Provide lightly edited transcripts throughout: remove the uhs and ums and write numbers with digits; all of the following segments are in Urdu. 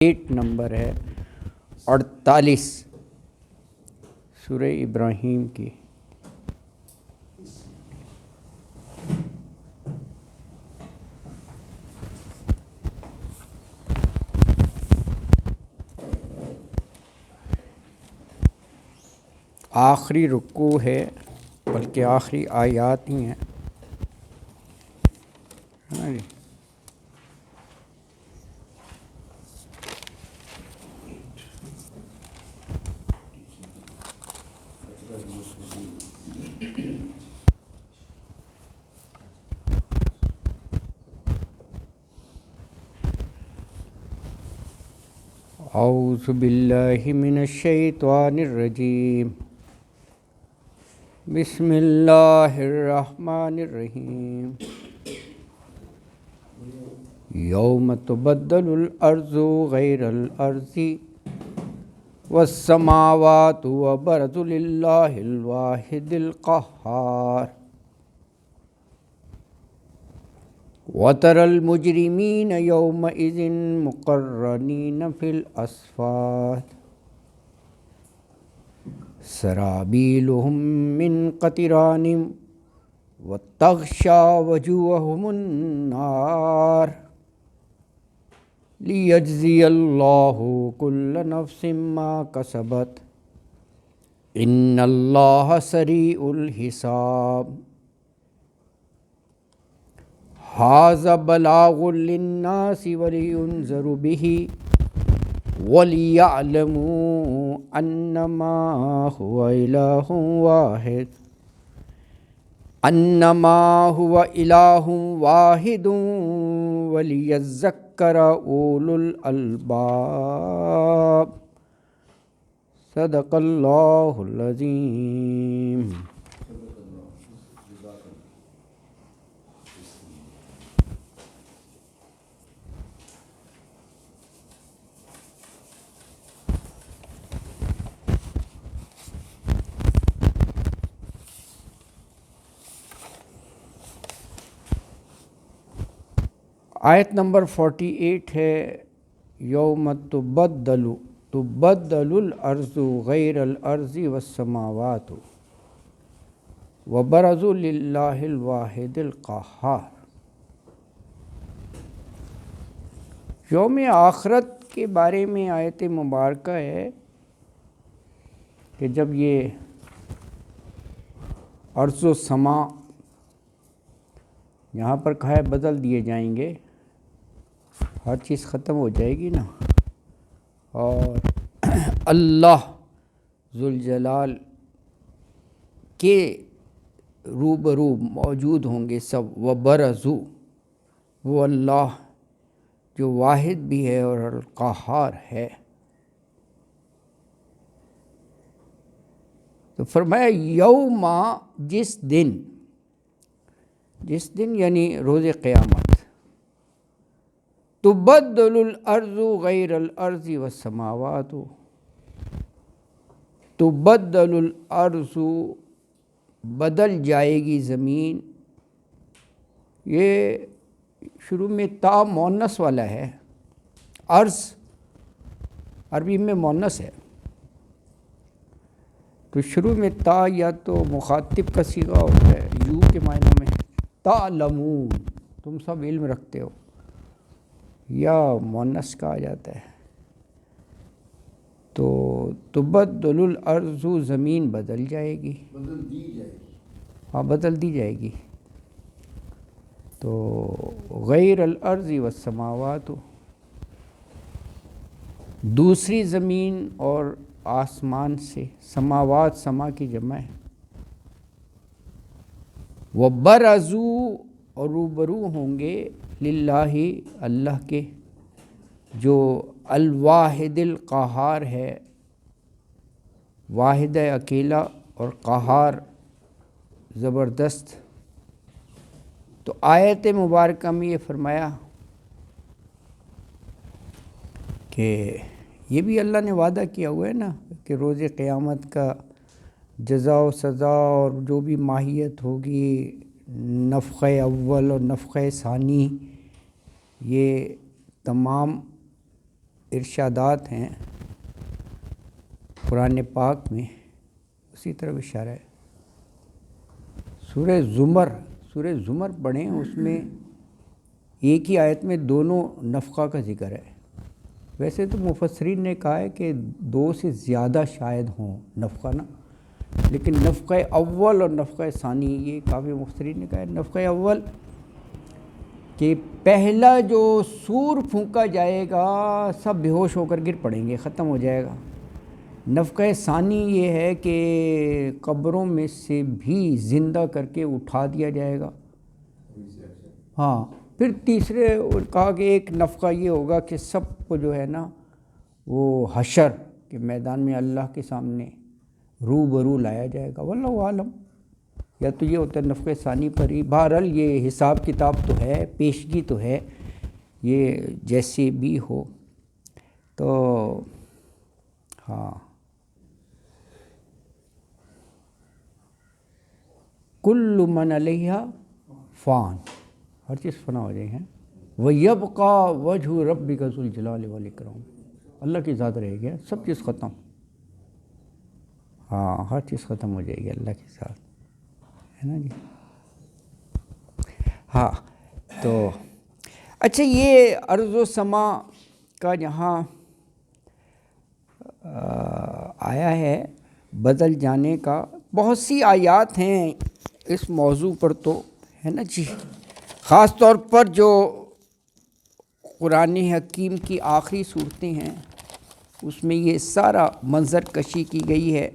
8 نمبر ہے 48 سورہ ابراہیم کی۔ آخری رکوع ہے، بلکہ آخری آیات ہی ہیں۔ اعوذ باللہ من الشیطان الرجیم، بسم اللہ الرحمن الرحیم۔ یوم تبدل الارض غیر الارض والسماوات وبرزوا للہ الواحد القہار، وَتَرَى الْمُجْرِمِينَ يَوْمَئِذٍ مُقَرَّنِينَ فِي الْأَصْفَادِ، سَرَابِيلُهُم مِّن قَطِرَانٍ وَتَغْشَىٰ وُجُوهَهُمُ النَّارُ، لِيَجْزِيَ اللَّهُ كُلَّ نَفْسٍ مَّا كَسَبَتْ، إِنَّ اللَّهَ سَرِيعُ الْحِسَابِ۔ ھذا بلاغ للناس ولينذروا به وليعلموا انما هو اله واحد وليذكر اولو الالباب۔ صدق اللہ العظیم۔ آیت نمبر 48 ہے، یوم تبدل الارض غیر الارض والسماوات وبرزوا للہ الواحد القہار۔ یوم آخرت کے بارے میں آیت مبارکہ ہے کہ جب یہ ارض و سما یہاں پر کہا ہے بدل دیے جائیں گے، ہر چیز ختم ہو جائے گی نا، اور اللہ ذوالجلال کے روبرو موجود ہوں گے سب۔ وبرزو، وہ اللہ جو واحد بھی ہے اور القہار ہے۔ تو فرمایا یوم، جس دن یعنی روز قیامت، تبدل الارض غیر الارض والسماوات، تبدل الارض بدل جائے گی زمین۔ یہ شروع میں تا مؤنث والا ہے، ارض عربی میں مؤنث ہے، تو شروع میں تا یا تو مخاطب کا صیغہ ہوتا ہے یو کے معنوں میں، تعلمون، تم سب علم رکھتے ہو، یا مؤنث کہا جاتا ہے۔ تو تبدل الارض، زمین بدل جائے گی، بدل دی جائے گی۔ تو غیر الارض والسماوات، دوسری زمین اور آسمان سے، سماوات سما کی جمع ہے۔ وبرزوا، اور روبرو ہوں گے، للہ، اللہ کے، جو الواحد القہار ہے، واحد ہے اکیلا، اور قہار زبردست۔ تو آیت مبارکہ میں یہ فرمایا کہ یہ بھی اللہ نے وعدہ کیا ہوا ہے نا کہ روز قیامت کا جزا و سزا اور جو بھی ماہیت ہوگی، نفخہ اول اور نفخہ ثانی، یہ تمام ارشادات ہیں قرآن پاک میں، اسی طرف اشارہ ہے۔ سورہ زمر پڑھیں، اس میں ایک ہی آیت میں دونوں نفقہ کا ذکر ہے۔ ویسے تو مفسرین نے کہا ہے کہ 2 سے زیادہ شاید ہوں نفقہ نا، لیکن نفقہ اول اور نفقہ ثانی یہ کافی مفسرین نے کہا ہے۔ نفقہ اول کہ پہلا جو سور پھونکا جائے گا سب بے ہوش ہو کر گر پڑیں گے، ختم ہو جائے گا۔ نفقہ ثانی یہ ہے کہ قبروں میں سے بھی زندہ کر کے اٹھا دیا جائے گا۔ ہاں، پھر تیسرے کہا کہ ایک نفقہ یہ ہوگا کہ سب کو جو ہے نا وہ حشر کے میدان میں اللہ کے سامنے روبرو لایا جائے گا، واللہ عالم۔ یا تو یہ ہوتا ہے نفقہ ثانی پر ہی۔ بہرحال یہ حساب کتاب تو ہے، پیشگی تو ہے، یہ جیسے بھی ہو تو ہاں۔ کل من علیہا فان، ہر چیز فنا ہو جائے ہیں۔ وَيَبْقَى وَجْهُ رَبِّكَ ذُو الْجَلَالِ وَالْإِكْرَامِ، اللہ کی ذات رہے گی، سب چیز ختم۔ ہاں، ہر چیز ختم ہو جائے گی اللہ کے ساتھ، ہے نا جی۔ ہاں تو اچھا، یہ ارض و سما کا جہاں آیا ہے بدل جانے کا، بہت سی آیات ہیں اس موضوع پر تو، ہے نا جی۔ خاص طور پر جو قرآن حکیم کی آخری صورتیں ہیں اس میں یہ سارا منظر کشی کی گئی ہے۔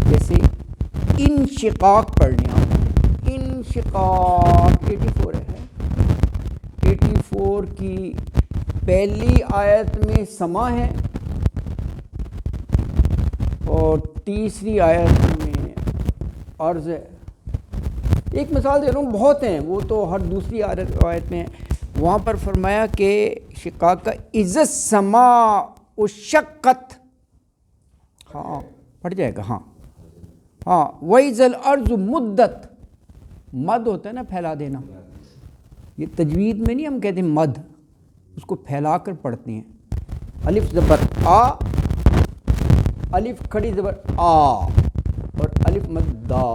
جیسے انشقاق پڑھنے آؤ، انشقاق 84 ہے، 84 کی پہلی آیت میں سما ہے اور تیسری آیت میں عرض ہے۔ ایک مثال دے رہا ہوں، بہت ہیں وہ تو، ہر دوسری آیت میں وہاں پر فرمایا کہ شقاق کا اذا السماء شقت، ہاں پڑھ جائے گا، ہاں ہاں۔ وَإِذَا الْأَرْضُ مُدَّتْ، مد ہوتا ہے نا پھیلا دینا، یہ تجوید میں نہیں ہم کہتے ہیں مد، اس کو پھیلا کر پڑھتے ہیں۔ الف زبر آ، الف کھڑی زبر آ، اور الف مد دا،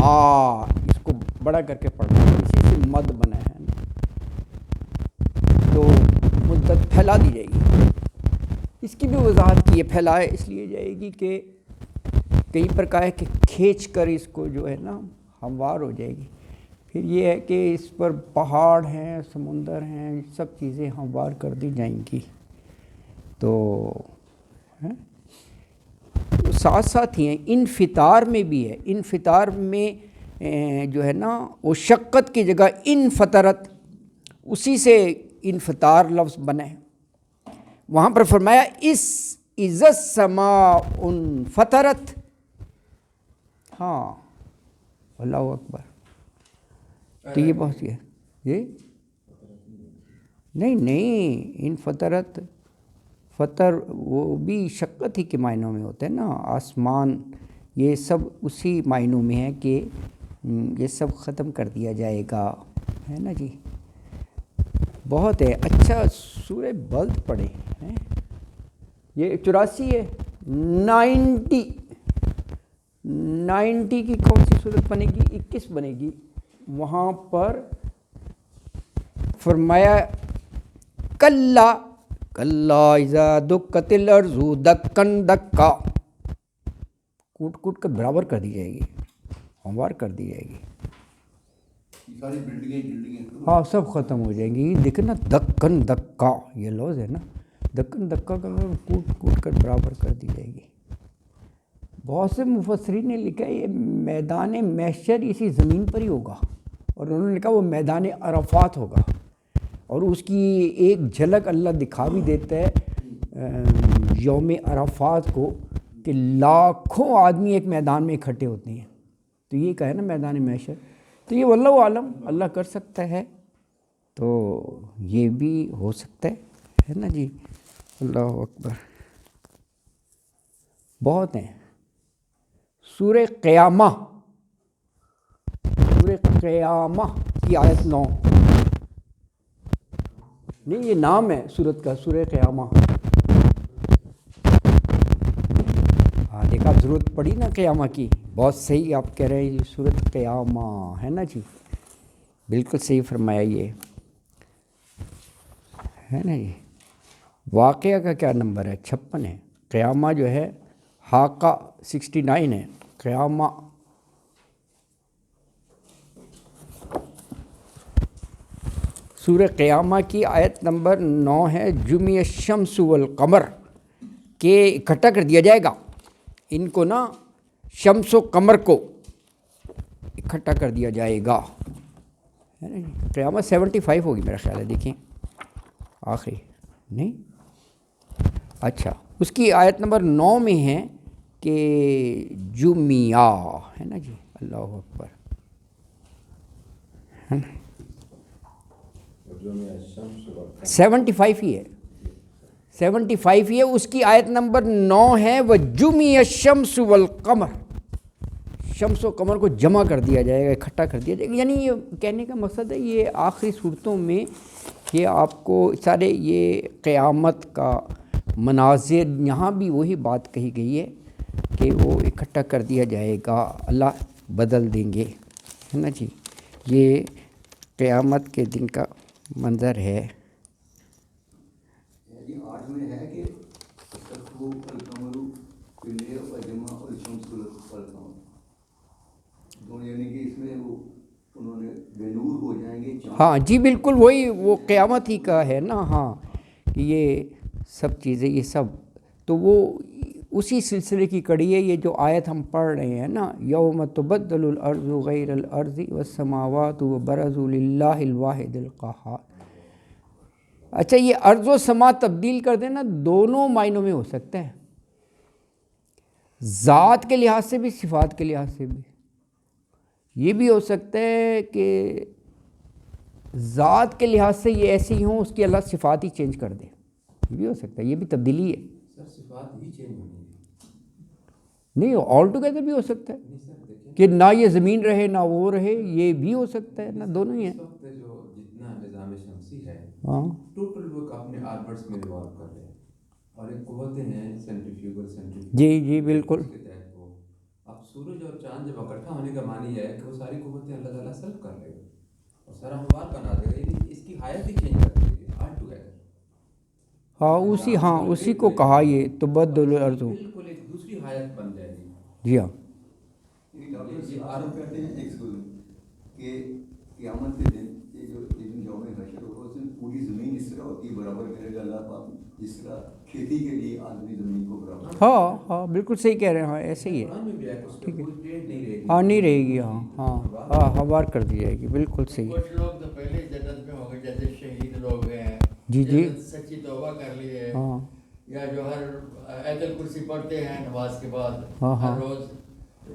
آ، اس کو بڑا کر کے پڑھنا ہے، اسی سے مد بنا ہے نا، تو مدت پھیلا دی جائے گی۔ اس کی بھی وضاحت کی ہے، پھیلائے اس لیے جائے گی کہ کہیں پر کہا ہے کہ کھینچ کر اس کو جو ہے نا ہموار ہو جائے گی۔ پھر یہ ہے کہ اس پر پہاڑ ہیں، سمندر ہیں، سب چیزیں ہموار کر دی جائیں گی۔ تو ساتھ ساتھ ہی ہیں، انفطار میں بھی ہے، انفطار میں جو ہے نا وہ شقت کی جگہ انفطرت، اسی سے انفطار لفظ بنا ہے۔ وہاں پر فرمایا اذا السماء انفطرت، ہاں اللہ اکبر۔ تو یہ بہت ہے، یہ نہیں انفطرت، فطر وہ بھی شقت ہی کے معنوں میں ہوتا ہے نا، آسمان، یہ سب اسی معنوں میں ہے کہ یہ سب ختم کر دیا جائے گا، ہے نا جی۔ بہت ہے۔ اچھا، سورہ بلد پڑھیں ہیں، یہ 84 ہے، 90 کی کون سی صورت بنے گی؟ 21 بنے گی۔ وہاں پر فرمایا کلا اذا دکت الارض دکن دکا، کوٹ کوٹ کر برابر کر دی جائے گی، ہموار کر دی جائے گی، ساری بلڈنگیں ہاں سب ختم ہو جائیں گی۔ دیکھیں نا، دکن دکا یہ لفظ ہے نا، دکن دکا کا کوٹ کوٹ کر برابر کر دی جائے گی۔ بہت سے مفسرین نے لکھا ہے یہ میدان محشر اسی زمین پر ہی ہوگا، اور انہوں نے کہا وہ میدان عرفات ہوگا، اور اس کی ایک جھلک اللہ دکھا بھی دیتا ہے یوم عرفات کو، کہ لاکھوں آدمی ایک میدان میں اکٹھے ہوتے ہیں، تو یہ کہا ہے نا میدان محشر۔ تو یہ واللہ عالم، اللہ کر سکتا ہے، تو یہ بھی ہو سکتا ہے نا جی۔ اللہ اکبر، بہت ہیں۔ سورہ قیامہ کی آیت 9، نہیں یہ نام ہے سورت کا، سورہ قیامہ. ہاں دیکھا آپ ضرورت پڑی نا قیامہ کی. بہت صحیح آپ کہہ رہے ہیں یہ سورت قیامہ ہے نا جی، بالکل صحیح فرمایا یہ ہے نا جی. واقعہ کا کیا نمبر ہے؟ 56 ہے. قیامہ جو ہے حاقہ 69 ہے. قیامہ سورہ قیامہ کی آیت نمبر 9 ہے. جمع الشمس والقمر، کہ اکٹھا کر دیا جائے گا ان کو نا، شمس و قمر کو اکٹھا کر دیا جائے گا. قیامہ 75 ہوگی میرا خیال ہے. دیکھیں آخری نہیں، اچھا اس کی آیت نمبر 9 میں ہے کہ جمعہ ہے نا جی. اللہ اکبر ہے نا، 75 ہی ہے، 75 ہی ہے. اس کی آیت نمبر 9 ہے وَجُمِعَ الشَّمْسُ وَالْقَمَرُ، شمس و قمر کو جمع کر دیا جائے گا، اکٹھا کر دیا جائے گا. یعنی یہ کہنے کا مقصد ہے یہ آخری صورتوں میں یہ آپ کو سارے یہ قیامت کا مناظر، یہاں بھی وہی بات کہی گئی ہے کہ وہ اکٹھا کر دیا جائے گا، اللہ بدل دیں گے ہے نا جی. یہ قیامت کے دن کا منظر ہے. جی 8 میں ہے کہ تستوی القمر باللیل وجمع الشمس والقمر، دونوں یعنی کہ اس میں وہ انہوں نے بے نور ہو جائیں گے چاند. ہاں جی بالکل وہی وہ قیامت ہی کا ہے نا. ہاں یہ سب چیزیں یہ سب تو وہ اسی سلسلے کی کڑی ہے. یہ جو آیت ہم پڑھ رہے ہیں نا، یوم تبدل الارض غیر الارض والسماوات وبرزوا للہ الواحد القہار. اچھا یہ ارض و سما تبدیل کر دینا دونوں معنوں میں ہو سکتا ہے، ذات کے لحاظ سے بھی صفات کے لحاظ سے بھی. یہ بھی ہو سکتا ہے کہ ذات کے لحاظ سے یہ ایسے ہی ہوں، اس کی اللہ صفات ہی چینج کر دے. یہ بھی ہو سکتا ہے، یہ بھی تبدیلی ہے. سر صفات ہی چینج ہونی ہے نہیں آل ٹوگیدر بھی ہو سکتا ہے کہ نہ یہ زمین رہے نہ وہ رہے، یہ بھی ہو سکتا ہے نا، دونوں ہی ہیں. اس وقت جو جتنا نظام شمسی ہے ہاں ٹوٹل وہ اپنے آربٹس میں ریوالو کر رہے ہیں، اور ایک قوتیں ہیں سینٹریفیوگل جی جی بالکل. اس کے تحت وہ اب سورج اور چاند جب اکٹھا ہونے کا معنی ہے کہ وہ ساری قوتیں اللہ تعالیٰ سلب کر رہے ہیں اور سارا ہموار بنا دے گا، یعنی اس کی حیات ہی چینج کر دے گی آل ٹوگیدر. اسی کو کہا یہ تبدل الارض. بالکل ایک دوسری حیات بن جائے گی. جی ہاں یہ عالم کہتے ہیں کہ قیامت کے دن یہ جو یوم حشر ہوگا اس دن پوری زمین اس طرح ہوتی ہے، برابر کرے گا اللہ پاک جس طرح کھیتی کے لیے آدمی زمین کو برابر. ہاں بالکل صحیح کہہ رہے ہیں. ہاں ایسے ہی ہے. قرآن میں بھی ہے کہ اس پہ کوئی ٹرینڈ نہیں رہے گی. ہاں نہیں رہے گی. ہاں ہموار کر دی جائے گی. بالکل صحیح. کچھ لوگ تو پہلے جنت میں ہوں گے، جیسے شہید لوگ ہیں جی جی سچی توبہ کر لی ہے، ہاں یا جو ہر آیت الکرسی پڑھتے ہیں نماز کے بعد ہاں ہر روز،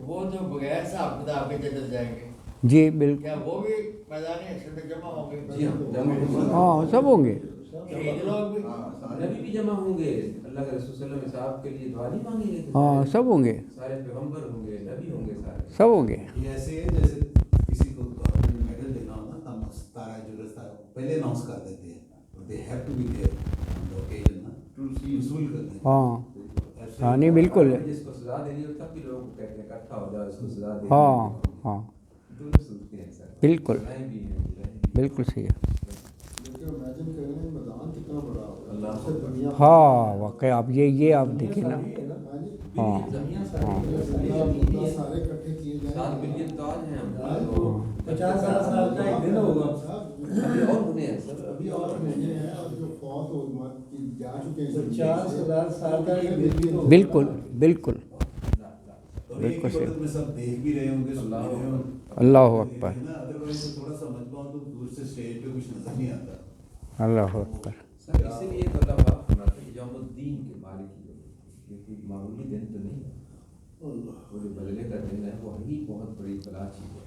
وہ تو بغیر حساب کتاب کے جنت جائیں گے. جی بالکل. کیا وہ بھی میدان حشر میں جمع ہوں گے؟ جی ہاں جمع ہوں گے. ہاں سب ہوں گے. شہید لوگ بھی. نبی بھی جمع ہوں گے. اللہ کے رسول صلی اللہ علیہ وسلم صاحب کے لیے دعا نہیں مانگیں گے. ہاں سب ہوں گے. سارے پیغمبر ہوں گے، نبی ہوں گے، سارے سب ہوں گے. یہ ایسے ہے جیسے کسی کو میڈل دینا ہو نا، ہم ستارہ جو رستہ پہلے اناؤنس کر دیتے ہیں، they have to be there on the occasion نا، وصول کرتے ہیں. ہاں نہیں بالکل. جس کو سزا دینی ہو تب بھی لوگ کہتے ہیں اکٹھا ہو جاؤ اس کو سزا دینی. ہاں دونوں صورتیں ہیں سر. بالکل سزائیں بھی ہیں، سزائیں بھی ہیں. بالکل صحیح ہے. امیجن کریں میدان کتنا بڑا ہوگا. اللہ سے دنیا ہاں واقعی آپ یہ آپ دیکھیں نا. ہاں زمین سارے اکٹھے کیے جائیں 7 بلین تاج ہیں ہم. 50 سال کا ایک دن ہوگا. ابھی اور ہونے ہیں سر، ابھی اور ہونے یہ ہیں. ہے اور جو فوت ہو جا چکے ہیں 50,000 سال کا ایک دن ہوگا. بالکل بالکل اور ایک ہی وقت میں سب دیکھ بھی رہے ہوں گے، سن بھی رہے ہوں گے. اللہ اکبر. ادروائز تھوڑا سمجھ پاؤں تو دور سے اسٹیج پہ کچھ نظر نہیں آتا. اللہ اکبر. سر اسی لیے تو اللہ پاک فرماتے ہیں یوم الدین کے بارے کی، کیونکہ معمولی دن تو نہیں ہے، وہ جو بدلے کا دن ہے وہی بہت بڑی بلا چیز ہے.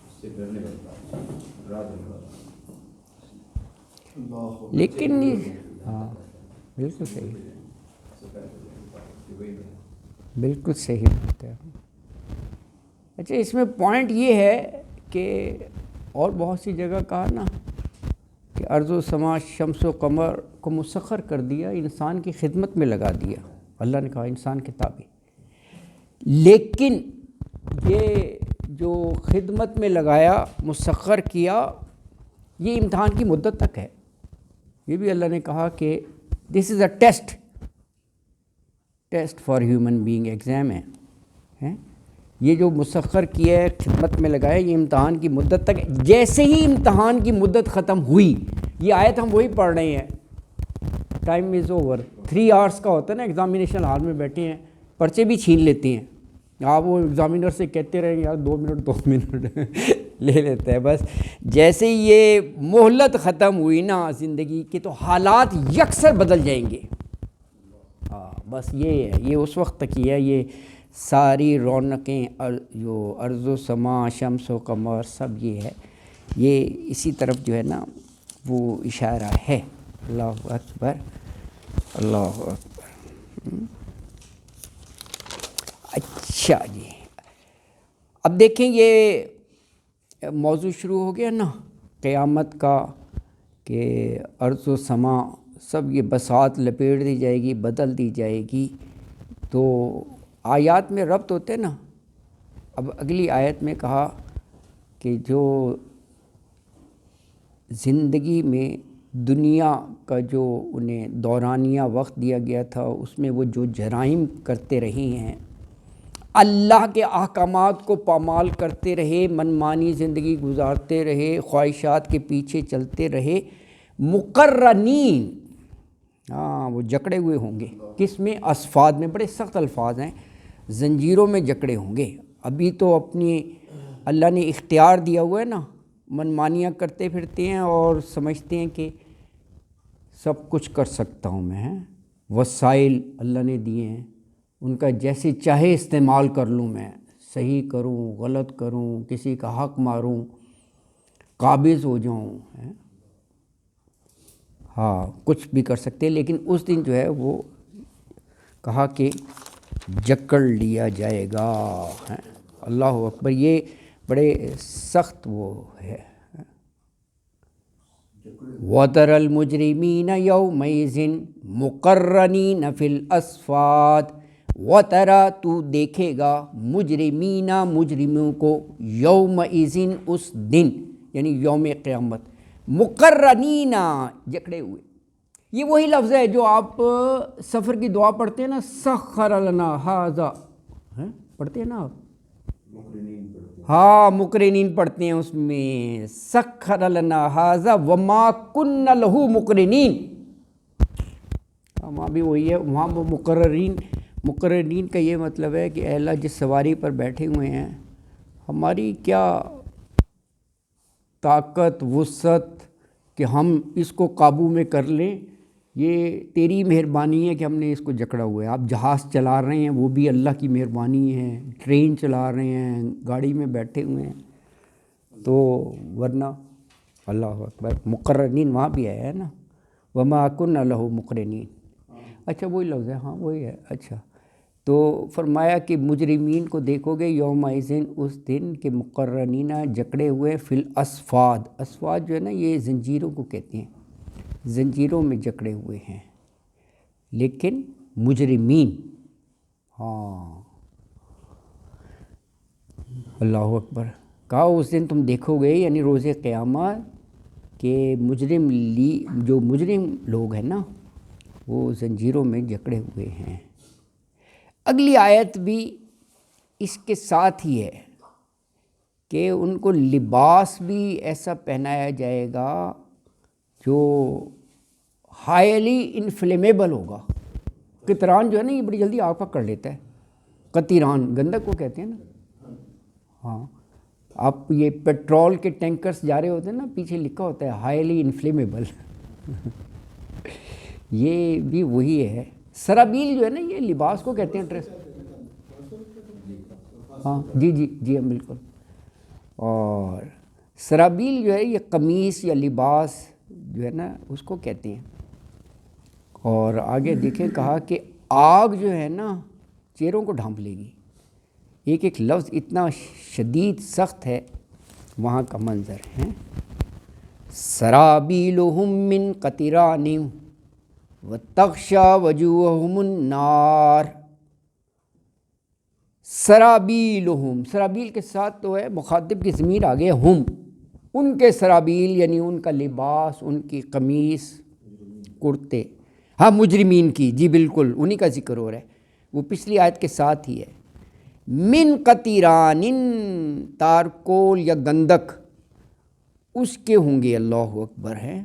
اس سے ڈرنے والی بات، ڈرا دینے والا. لیکن ہاں بالکل صحیح. بالکل صحیح بات ہے. اچھا اس میں پوائنٹ یہ ہے کہ اور بہت سی جگہ کہا نا کہ ارض و سما شمس و قمر کو مسخر کر دیا، انسان کی خدمت میں لگا دیا. اللہ نے کہا انسان کے تابع، لیکن یہ جو خدمت میں لگایا، مسخر کیا، یہ امتحان کی مدت تک ہے. یہ بھی اللہ نے کہا کہ this is a test for human being, exam ہے. یہ جو مسخر کیا ہے، خدمت میں لگایا، یہ امتحان کی مدت تک. جیسے ہی امتحان کی مدت ختم ہوئی، یہ آیت ہم وہی پڑھ رہے ہیں، ٹائم از اوور. 3 hours کا ہوتا ہے نا، ایگزامینیشن ہال میں بیٹھے ہیں، پرچے بھی چھین لیتے ہیں. آپ وہ ایگزامینر سے کہتے رہیں یار 2 منٹ لے لیتا ہے. بس جیسے یہ مہلت ختم ہوئی نا زندگی کی، تو حالات یکسر بدل جائیں گے. ہاں بس یہ ہے، یہ اس وقت تک ہی ہے. یہ ساری رونقیں جو ارض و سما شمس و قمر سب یہ ہے، یہ اسی طرف جو ہے نا وہ اشارہ ہے. اللہ اکبر، اللہ اکبر. اچھا جی، اب دیکھیں یہ موضوع شروع ہو گیا نا قیامت کا، کہ ارض و سما سب یہ بساط لپیٹ دی جائے گی، بدل دی جائے گی. تو آیات میں ربط ہوتے نا. اب اگلی آیت میں کہا کہ جو زندگی میں دنیا کا جو انہیں دورانیہ وقت دیا گیا تھا، اس میں وہ جو جرائم کرتے رہے ہیں، اللہ کے احکامات کو پامال کرتے رہے، منمانی زندگی گزارتے رہے، خواہشات کے پیچھے چلتے رہے، مقرنین، ہاں وہ جکڑے ہوئے ہوں گے. کس میں؟ اصفاد میں. بڑے سخت الفاظ ہیں، زنجیروں میں جکڑے ہوں گے. ابھی تو اپنی اللہ نے اختیار دیا ہوا ہے نا، منمانیاں کرتے پھرتے ہیں اور سمجھتے ہیں کہ سب کچھ کر سکتا ہوں میں. وسائل اللہ نے دیے ہیں، ان کا جیسے چاہے استعمال کر لوں میں، صحیح کروں، غلط کروں، کسی کا حق ماروں، قابض ہو جاؤں. ہاں کچھ بھی کر سکتے. لیکن اس دن جو ہے وہ کہا کہ جکڑ لیا جائے گا. اللہ اکبر، یہ بڑے سخت وہ ہے. وَتَرَى الْمُجْرِمِينَ يَوْمَئِذٍ مُقَرَّنِينَ فِي الْأَصْفَادِ. وَتَرَى، تو دیکھے گا، مجرمین، مجرموں کو، یومئذٍ، اس دن یعنی یوم قیامت، مقرنین، جکڑے ہوئے. یہ وہی لفظ ہے جو آپ سفر کی دعا پڑھتے ہیں نا، سخر لنا ھذا، پڑھتے ہیں نا آپ؟ ہاں مقرنین پڑھتے ہیں اس میں، سخر لنا ھذا وما کنا لہ مقرنین. وہاں بھی وہی ہے، وہاں وہ مقررین کا یہ مطلب ہے کہ اے اللہ جس سواری پر بیٹھے ہوئے ہیں، ہماری کیا طاقت وسعت کہ ہم اس کو قابو میں کر لیں. یہ تیری مہربانی ہے کہ ہم نے اس کو جکڑا ہوا ہے. آپ جہاز چلا رہے ہیں، وہ بھی اللہ کی مہربانی ہے. ٹرین چلا رہے ہیں، گاڑی میں بیٹھے ہوئے ہیں، تو ورنہ اللہ اکبر. مقررین وہاں بھی آیا ہے نا، وما کنا لہ مقرنین. اچھا وہی لفظ ہے، ہاں وہی ہے. اچھا تو فرمایا کہ مجرمین کو دیکھو گے یومئذ، اس دن کے مقرنین، جکڑے ہوئے، فی الاصفاد. اصفاد جو ہے نا یہ زنجیروں کو کہتے ہیں، زنجیروں میں جکڑے ہوئے ہیں. لیکن مجرمین، ہاں اللہ اکبر. کہا اس دن تم دیکھو گے یعنی روز قیامت کہ جو مجرم لوگ ہیں نا وہ زنجیروں میں جکڑے ہوئے ہیں. اگلی آیت بھی اس کے ساتھ ہی ہے کہ ان کو لباس بھی ایسا پہنایا جائے گا جو ہائیلی انفلیمیبل ہوگا. قطران جو ہے نا یہ بڑی جلدی آگ پکڑ لیتا ہے. قطران گندک کو کہتے ہیں نا. ہاں آپ یہ پیٹرول کے ٹینکرز جا رہے ہوتے ہیں نا، پیچھے لکھا ہوتا ہے ہائیلی انفلیمیبل. یہ بھی وہی ہے. سرابیل جو ہے نا یہ لباس کو کہتے ہیں، ڈریس. ہاں جی جی جی ہم بالکل. اور سرابیل جو ہے یہ قمیص یا لباس جو ہے نا اس کو کہتے ہیں. اور آگے دیکھیں کہا کہ آگ جو ہے نا چہروں کو ڈھانپ لے گی. ایک ایک لفظ اتنا شدید سخت ہے وہاں کا منظر ہے. سرابیلہم من قطران وتغشی وجوہہم النار. سرابیلہم، سرابیل کے ساتھ تو ہے مخاطب کی ضمیر آگے ہم، ان کے سرابیل یعنی ان کا لباس، ان کی قمیص، کرتے. ہاں مجرمین کی، جی بالکل انہی کا ذکر ہو رہا ہے، وہ پچھلی آیت کے ساتھ ہی ہے. من قطران، تارکول یا گندک اس کے ہوں گے. اللہ اکبر ہے.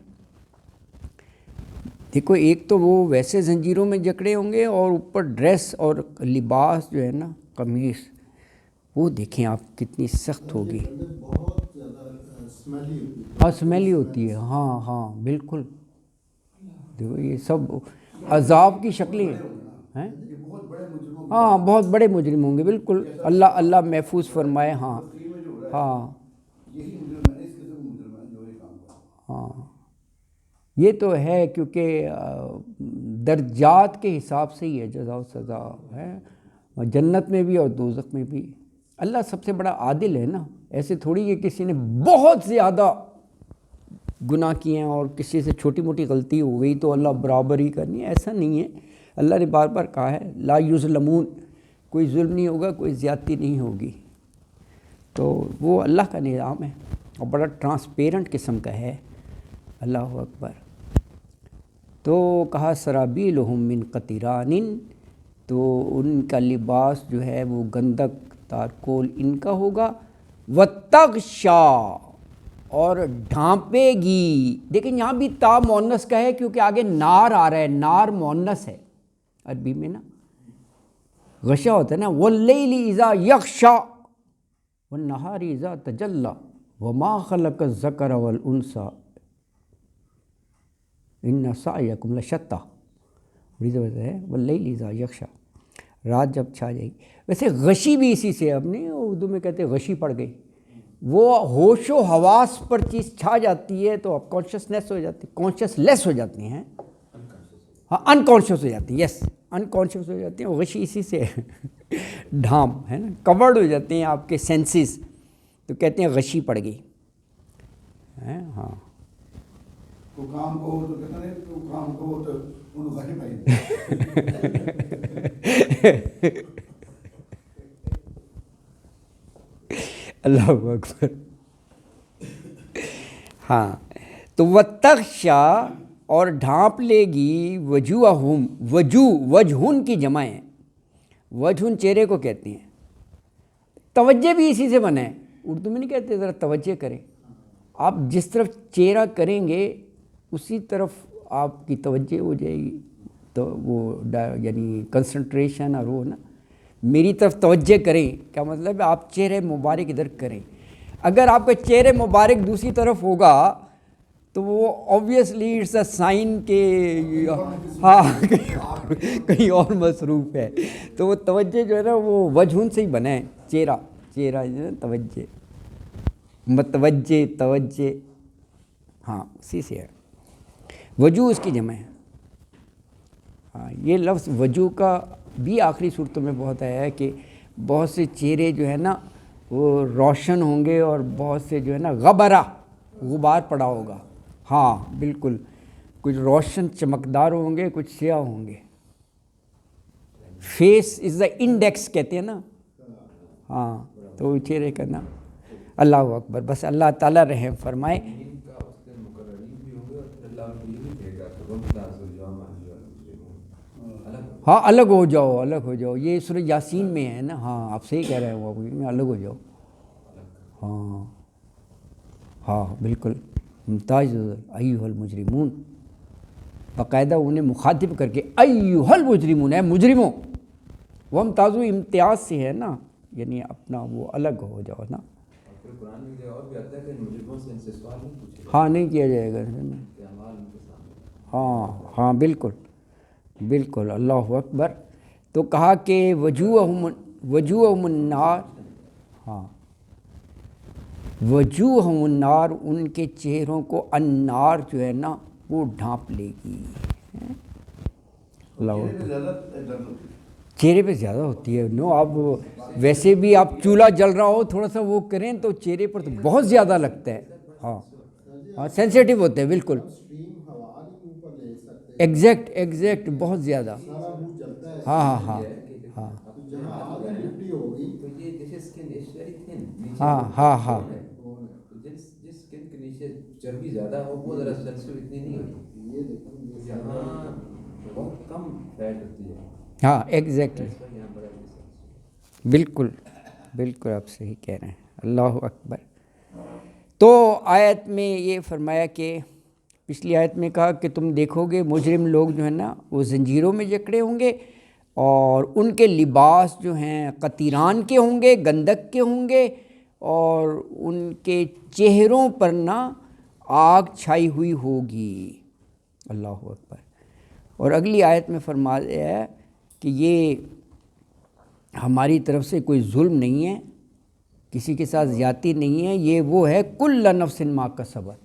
دیکھو ایک تو وہ ویسے زنجیروں میں جکڑے ہوں گے، اور اوپر ڈریس اور لباس جو ہے نا، قمیص، وہ دیکھیں آپ کتنی سخت ہوگی. بہت زیادہ اسمیلی ہوتی ہے. ہاں اسمیلی ہوتی ہے. ہاں ہاں بالکل. دیکھو یہ سب عذاب کی شکلیں ہیں. ہاں بہت بڑے مجرم ہوں گے بالکل. اللہ محفوظ فرمائے. ہاں ہاں ہاں یہ تو ہے، کیونکہ درجات کے حساب سے ہی ہے جزا و سزا ہے، جنت میں بھی اور دوزخ میں بھی. اللہ سب سے بڑا عادل ہے نا. ایسے تھوڑی کہ کسی نے بہت زیادہ گناہ کیے ہیں اور کسی سے چھوٹی موٹی غلطی ہو گئی تو اللہ برابر ہی کرنی ہے، ایسا نہیں ہے. اللہ نے بار بار کہا ہے لا یظلمون، کوئی ظلم نہیں ہوگا، کوئی زیادتی نہیں ہوگی. تو وہ اللہ کا نظام ہے اور بڑا ٹرانسپیرنٹ قسم کا ہے. اللہ اکبر. تو کہا سرابیلہم من قطران، تو ان کا لباس جو ہے وہ گندک، تارکول ان کا ہوگا. وتغشی، اور ڈھانپے گی. دیکھیں یہاں بھی تا مؤنث کا ہے کیونکہ آگے نار آ رہا ہے. نار مؤنث ہے عربی میں نا. غشا ہوتا ہے نا، واللیل اذا یغشی والنہار اذا تجلی وما خلق الذکر والانثی ان سعیکم لشتی. واللیل اذا یغشی، رات جب چھا جائے گی. ویسے غشی بھی اسی سے، اب نہیں اردو میں کہتے ہیں غشی پڑ گئی. وہ ہوش و حواس پر چیز چھا جاتی ہے تو اب کانشیسنیس ہو جاتی، کانشیس لیس ہو جاتی ہیں. ہاں انکانشیس ہو جاتی ہیں. یس انکانشیس ہو جاتی ہیں. وہ غشی اسی سے ڈھانپ ہے نا، کورڈ ہو جاتے ہیں آپ کے سینسز، تو کہتے ہیں غشی پڑ گئی. ہاں کو کام کو تو کہتے ہیں تو کام کو تو انہوں غشی پائی. اللہ اکبر. ہاں تو وتغشی، اور ڈھانپ لے گی وجوہہم. وجہن کی جمع ہے. وجہن چہرے کو کہتے ہیں. توجہ بھی اسی سے بنا ہے. اردو میں نہیں کہتے ذرا توجہ کریں. آپ جس طرف چہرہ کریں گے اسی طرف آپ کی توجہ ہو جائے گی. تو وہ یعنی کنسنٹریشن، اور وہ نا میری طرف توجہ کریں، کیا مطلب ہے آپ چہرے مبارک ادھر کریں. اگر آپ کا چہرے مبارک دوسری طرف ہوگا تو وہ آبویسلی اٹس اے سائن کہ ہاں کہیں اور مصروف ہے. تو وہ توجہ جو ہے نا وہ وجہن سے ہی بنا ہے. چہرہ جو ہے توجہ، متوجہ، توجہ، ہاں اسی سے ہے. وجوہ اس کی جمع ہے. ہاں یہ لفظ وجوہ کا بھی آخری صورتوں میں بہت آیا ہے کہ بہت سے چہرے جو ہے نا وہ روشن ہوں گے اور بہت سے جو ہے نا غبرہ، غبار پڑا ہوگا. ہاں بالکل، کچھ روشن چمکدار ہوں گے، کچھ سیاہ ہوں گے. فیس از دا انڈیکس کہتے ہیں نا. ہاں تو چہرے کا نا. اللہ اکبر. بس اللہ تعالیٰ رحم فرمائے. ان کا اس دن مقررین بھی ہوں گے اور پھر اللہ کو یہ بھی کہے گا کہ وَامْتَازُوا الْيَوْمَ أَيُّهَا الْمُجْرِمُونَ. ہاں الگ ہو جاؤ، الگ ہو جاؤ. یہ سورہ یاسین میں ہے نا. ہاں آپ صحیح کہہ رہے ہیں، وہ الگ ہو جاؤ. ہاں ہاں بالکل. امتازوا ایھا المجرمون، باقاعدہ انہیں مخاطب کر کے ایھا المجرمون، ہے مجرموں. وہ امتازوا امتیاز سے ہے نا، یعنی اپنا وہ الگ ہو جاؤ نا. پھر قرآن میں یہ اور بھی آتا ہے کہ مجرموں سے ان سے سوال نہیں پوچھے. ہاں نہیں کیا جائے گا. کہ اعمال ان کے سامنے. ہاں ہاں بالکل بالکل. اللہ اکبر. تو کہا کہ وجوہہم النار. ہاں وجوہہم النار، ان کے چہروں کو النار جو ہے نا وہ ڈھانپ لے گی. اللہ اکبر. چہرے پہ زیادہ ہوتی ہے. نو آپ ویسے بھی آپ چولہا جل رہا ہو تھوڑا سا وہ کریں تو چہرے پر تو بہت زیادہ لگتا ہے. ہاں ہاں سینسیٹیو ہوتے ہیں بالکل. اسٹریم ہوا نہیں منہ پر لے سکتے. ایگزیکٹ بہت زیادہ. سارا منہ چلتا ہے. ہاں ہاں ہاں ہاں جہاں آگ ڈیوٹی ہوگی تو یہ جیسے اسکن از ویری تھن. ہاں ہاں ہاں جس اسکن کے نیچے چربی زیادہ ہو وہ ذرا سینسیٹیو اتنی نہیں ہوتی. یہ دیکھیں یہاں بہت کم فیٹ ہوتی ہے. ہاں ایگزیکٹلی یہاں بڑا بالکل بالکل آپ صحیح کہہ رہے ہیں. اللہ اکبر. تو آیت میں یہ فرمایا کہ پچھلی آیت میں کہا کہ تم دیکھو گے مجرم لوگ جو ہیں نا وہ زنجیروں میں جکڑے ہوں گے اور ان کے لباس جو ہیں قطیران کے ہوں گے, گندک کے ہوں گے, اور ان کے چہروں پر نا آگ چھائی ہوئی ہوگی. اللہ اکبر. اور اگلی آیت میں فرمایا ہے کہ یہ ہماری طرف سے کوئی ظلم نہیں ہے, کسی کے ساتھ زیادتی نہیں ہے, یہ وہ ہے کل نفس ما کسبت.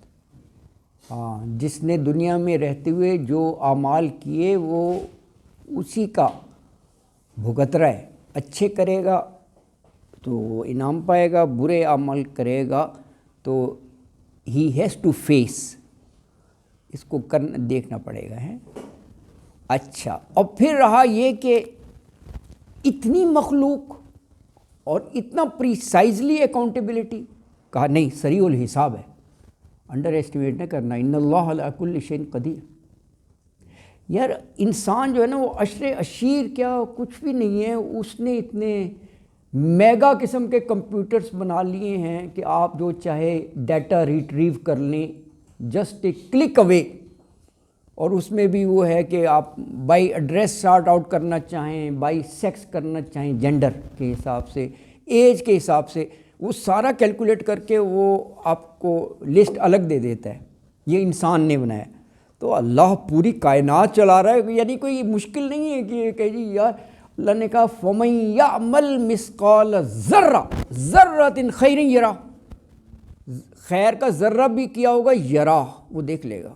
ہاں جس نے دنیا میں رہتے ہوئے جو اعمال کیے وہ اسی کا بھگت رہا ہے. اچھے کرے گا تو وہ انعام پائے گا, برے عمل کرے گا تو ہی ہیز ٹو فیس, اس کو دیکھنا پڑے گا ہے. اچھا, اور پھر رہا یہ کہ اتنی مخلوق اور اتنا پریسائزلی اکاؤنٹیبلٹی, کہا نہیں سریع الحساب ہے, انڈر ایسٹیمیٹ نہ کرنا. ان اللہ علی کل شیء قدیر. یار انسان جو ہے نا وہ عشر عشیر کیا کچھ بھی نہیں ہے, اس نے اتنے میگا قسم کے کمپیوٹرز بنا لیے ہیں کہ آپ جو چاہے ڈیٹا ریٹریو کر لیں جسٹ اے کلک اوے. اور اس میں بھی وہ ہے کہ آپ بائی ایڈریس سارٹ آؤٹ کرنا چاہیں, بائی سیکس کرنا چاہیں, جینڈر کے حساب سے, ایج کے حساب سے, وہ سارا کیلکولیٹ کر کے وہ آپ کو لسٹ الگ دے دیتا ہے. یہ انسان نے بنایا. تو اللہ پوری کائنات چلا رہا ہے, یعنی کوئی مشکل نہیں ہے کہ کہ جی یار اللہ نے کہا فَمَن يَعْمَلْ مِثْقَالَ ذَرَّةٍ ذَرَّةٍ خَيْرٍ يَرَهُ, خیر کا ذرہ بھی کیا ہوگا یرا, وہ دیکھ لے گا.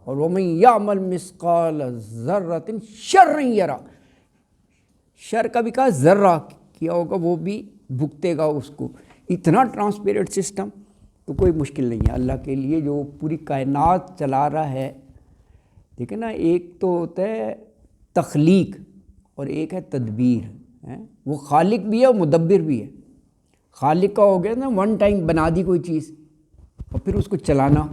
اور وَمَن يَعْمَلْ مِثْقَالَ ذَرَّةٍ شَرًّا يَرَهُ, شر کا بھی کہا ذرہ کیا ہوگا وہ بھی بھگتے گا اس کو. اتنا ٹرانسپیرنٹ سسٹم تو کوئی مشکل نہیں ہے اللہ کے لیے جو پوری کائنات چلا رہا ہے. دیکھیں نا, ایک تو ہوتا ہے تخلیق اور ایک ہے تدبیر. وہ خالق بھی ہے اور مدبر بھی ہے. خالق کا ہو گیا نا ون ٹائم بنا دی کوئی چیز اور پھر اس کو چلانا.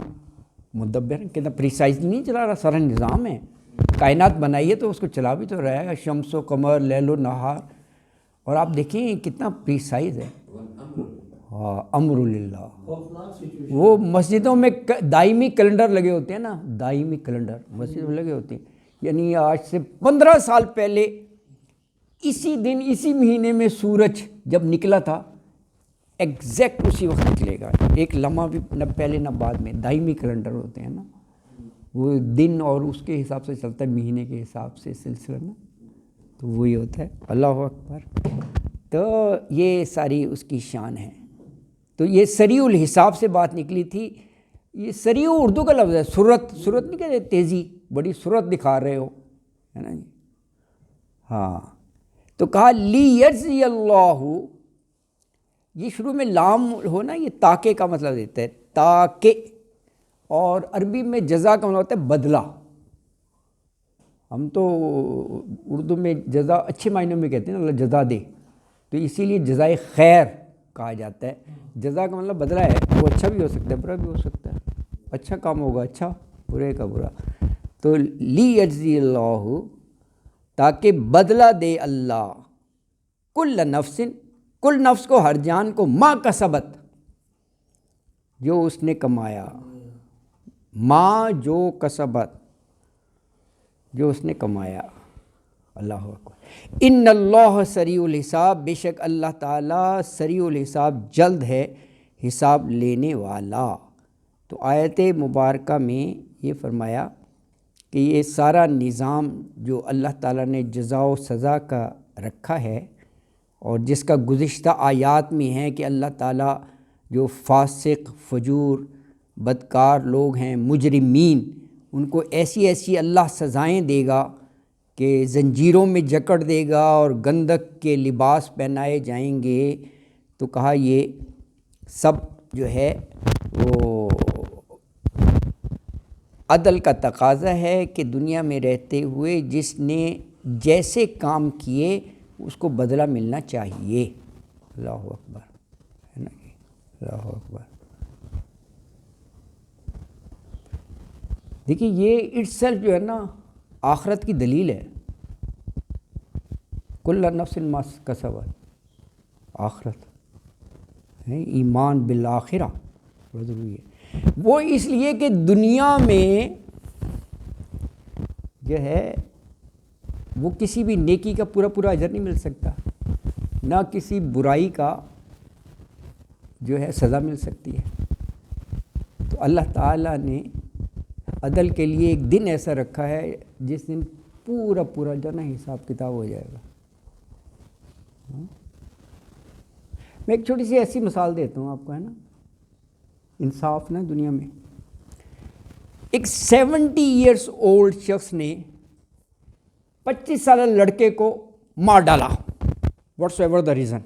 مدبر کہتا پریسائزلی نہیں چلا رہا, سارا نظام ہے. کائنات بنائی ہے تو اس کو چلا بھی تو رہا ہے, شمس و قمر, لیل و نہار. اور آپ دیکھیں کتنا پریسائز ہے. ہاں امر للہ. وہ مسجدوں میں دائمی کیلنڈر لگے ہوتے ہیں نا, دائمی کیلنڈر مسجدوں میں لگے ہوتے ہیں. یعنی آج سے 15 سال پہلے اسی دن اسی مہینے میں سورج جب نکلا تھا ایگزیکٹ اسی وقت نکلے گا, ایک لمحہ بھی نہ پہلے نہ بعد میں. دائمی کیلنڈر ہوتے ہیں نا, وہ دن اور اس کے حساب سے چلتا ہے, مہینے کے حساب سے سلسلہ نا, تو وہی ہوتا ہے. اللہ اکبر. تو یہ ساری اس کی شان ہے. تو یہ سریع الحساب سے بات نکلی تھی. یہ سریع اردو کا لفظ ہے, سرعت. سرعت نہیں کہتے تیزی, بڑی سرعت دکھا رہے ہو, ہے نا جی. ہاں تو کہا لیجزی اللہ, یہ شروع میں لام ہو نا, یہ تاکہ کا مطلب دیتا ہے, تاکہ. اور عربی میں جزا کا مطلب ہوتا ہے بدلہ. ہم تو اردو میں جزا اچھے معنوں میں کہتے ہیں نا, اللہ جزا دے, تو اسی لیے جزائے خیر کہا جاتا ہے. جزا کا مطلب بدلہ ہے, وہ اچھا بھی ہو سکتا ہے برا بھی ہو سکتا ہے. اچھا کام ہوگا اچھا, برے کا برا. تو لیجزی اللہ, تاکہ بدلہ دے اللہ, کل نفس, کل نفس کو, ہر جان کو, ما کسبت, جو اس نے کمایا. ما جو کسبت, جو اس نے کمایا. اللہ اکبر. ان اللہ سریع الحساب, بے شک اللہ تعالیٰ سریع الحساب, جلد ہے حساب لینے والا. تو آیت مبارکہ میں یہ فرمایا کہ یہ سارا نظام جو اللہ تعالیٰ نے جزا و سزا کا رکھا ہے, اور جس کا گزشتہ آیات میں ہے کہ اللہ تعالیٰ جو فاسق, فجور, بدکار لوگ ہیں, مجرمین, ان کو ایسی ایسی اللہ سزائیں دے گا کہ زنجیروں میں جکڑ دے گا اور گندک کے لباس پہنائے جائیں گے. تو کہا یہ سب جو ہے وہ عدل کا تقاضا ہے کہ دنیا میں رہتے ہوئے جس نے جیسے کام کیے اس کو بدلہ ملنا چاہیے. اللہ اکبر ہے نا جی، اللہ اکبر. دیکھیے یہ اٹ سیلف جو ہے نا آخرت کی دلیل ہے. کل نفس ما کسبت، آخرت ہے، ایمان بالآخرہ بہت ضروری ہے. وہ اس لیے کہ دنیا میں جو ہے وہ کسی بھی نیکی کا پورا پورا اجر نہیں مل سکتا، نہ کسی برائی کا جو ہے سزا مل سکتی ہے. تو اللہ تعالیٰ نے عدل کے لیے ایک دن ایسا رکھا ہے جس دن پورا پورا جو نا حساب کتاب ہو جائے گا. میں ایک چھوٹی سی ایسی مثال دیتا ہوں آپ کو، ہے نا، انصاف نا دنیا میں. ایک 70 ایئرس اولڈ شخص نے 25 سالہ لڑکے کو مار ڈالا، واٹس ایور دا ریزن.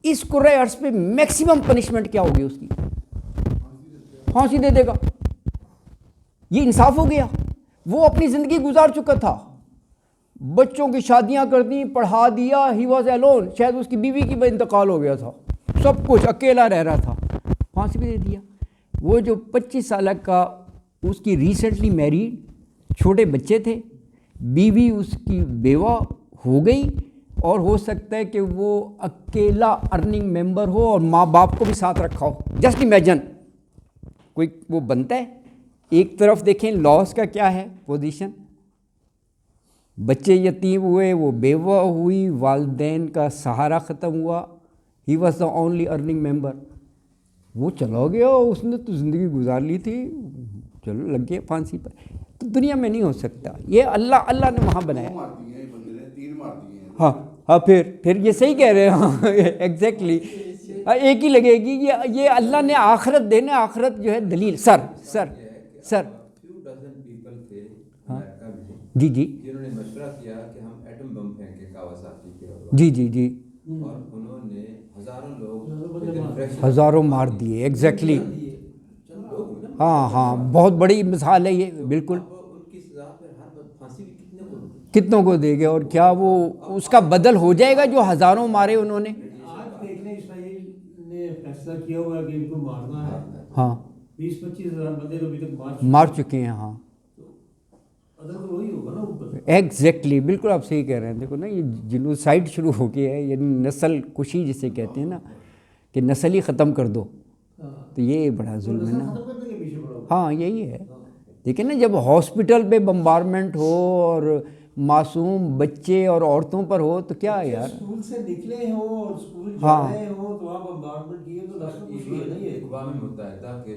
اس قرۂ عرض پہ میکسیمم پنشمنٹ کیا ہوگی اس کی؟ پھانسی دے دے گا. یہ انصاف ہو گیا؟ وہ اپنی زندگی گزار چکا تھا، بچوں کی شادیاں کر دیں، پڑھا دیا، ہی واز الون، شاید اس کی بیوی کی انتقال ہو گیا تھا، سب کچھ اکیلا رہ رہا تھا، پھانسی بھی دے دیا. وہ جو 25 سالہ کا اس کی ریسنٹلی میریڈ، چھوٹے بچے تھے، بیوی اس کی بیوہ ہو گئی، اور ہو سکتا ہے کہ وہ اکیلا ارننگ ممبر ہو اور ماں باپ کو بھی ساتھ رکھا ہو. جسٹ امیجن کوئی وہ بنتا ہے. ایک طرف دیکھیں لاس کا کیا ہے پوزیشن، بچے یتیم ہوئے، وہ بیوہ ہوئی، والدین کا سہارا ختم ہوا، he was the only earning member. وہ چلا گیا، اس نے تو زندگی گزار لی تھی، چلو لگ گیا پھانسی پر. تو دنیا میں نہیں ہو سکتا. یہ اللہ نے وہاں بنایا. ہاں پھر یہ صحیح کہہ رہے ہیں. ہاں ایگزیکٹلی ایک ہی لگے گی. یہ اللہ نے آخرت دینا، آخرت جو ہے دلیل. سر few dozen people تھے امریکہ میں جی جنہوں نے مشورہ کیا کہ ہم ایٹم بم پھینکیں کاواساکی کے اوپر. جی اور انہوں نے ہزاروں لوگ ہزاروں مار دیے. ایگزیکٹلی ہاں بہت بڑی مثال ہے یہ. بالکل ان کی سزا پھر ہر پھانسی بھی کتنوں کو دے گے، اور کیا وہ اس کا بدل ہو جائے گا جو ہزاروں مارے انہوں نے. آج دیکھنے اسرائیل نے فیصلہ کیا ہوا ہے کہ ان کو مارنا ہے. ہاں 20-25 ہزار بندے تو ابھی تک مار چکے ہیں. ہاں عدل تو وہی ہوگا نا اوپر. ایگزیکٹلی بالکل آپ صحیح کہہ رہے ہیں. دیکھو نا یہ جنوسائڈ شروع ہو گیا ہے، یعنی نسل کشی جسے کہتے ہیں نا، کہ نسل ہی ختم کر دو. تو یہ بڑا ظلم ہے نا. ہاں یہی ہے. دیکھیں نا جب ہاسپٹل پہ بمبارمنٹ ہو اور معصوم بچے اور عورتوں پر ہو تو کیا یار. اسکول سے نکلے ہوں اور اسکول جا رہے ہوں تو وہاں بمبارمنٹ کیے تو نسل کشی ہے نا. یہ اقوام متحدہ کے